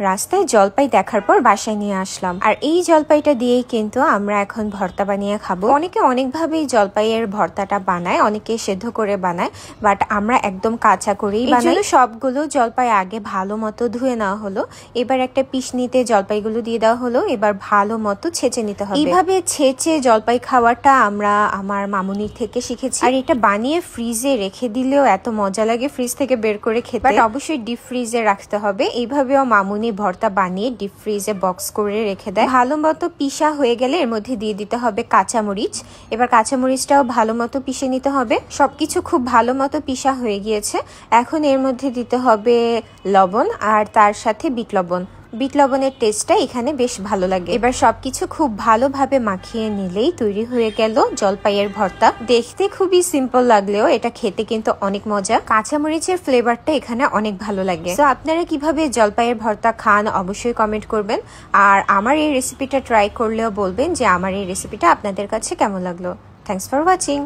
রাস্তায় জলপাই দেখার পর বাসায় নিয়ে আসলাম, আর এই জলপাইটা দিয়েই কিন্তু আমরা এখন ভর্তা বানিয়ে খাবো। অনেকে অনেকভাবেই জলপাইয়ের ভর্তাটা বানায়, অনেকে সেদ্ধ করে বানায়, বাট আমরা একদম কাঁচা করেই বানাই। সবগুলো জলপাই আগে ভালো মতো ধুয়ে নেওয়া হলো, এবার একটা পিষনিতে জলপাইগুলো দিয়ে দেওয়া হলো, এবার ভালো মতো ছেঁচে নিতে হবে। এইভাবে ছেঁচে জলপাই খাওয়াটা আমরা আমার মামুনির থেকে শিখেছি, আর এটা বানিয়ে ফ্রিজে রেখে দিলেও এত মজা লাগে ফ্রিজ থেকে বের করে খেতে। বাট অবশ্যই ডিপ ফ্রিজে রাখতে হবে। এইভাবেও মামুনি ভর্তা বানিয়ে ডিপ ফ্রিজে বক্স করে রেখে দেয়। ভালো মতো পিষা হয়ে গেলে এর মধ্যে দিয়ে দিতে হবে কাঁচামরিচ। এবার কাঁচামরিচটাও ভালো মতো পিষে নিতে হবে। সবকিছু খুব ভালো মতো পিষা হয়ে গিয়েছে। এখন এর মধ্যে দিতে হবে লবণ, আর তার সাথে বিট লবণ। বিট লবণের টেস্টটা এখানে বেশ ভালো লাগে। এবার সবকিছু খুব ভালোভাবে মাখিয়ে নিলেই তৈরি হয়ে গেল জলপাইয়ের ভর্তা। দেখতে খুবই সিম্পল লাগলেও এটা খেতে কিন্তু অনেক মজা। কাঁচামরিচের ফ্লেভারটা এখানে অনেক ভালো লাগে। তো আপনারা কিভাবে জলপাইয়ের ভর্তা খান অবশ্যই কমেন্ট করবেন, আর আমার এই রেসিপিটা ট্রাই করলেও বলবেন যে আমার এই রেসিপিটা আপনাদের কাছে কেমন লাগলো। Thanks for watching.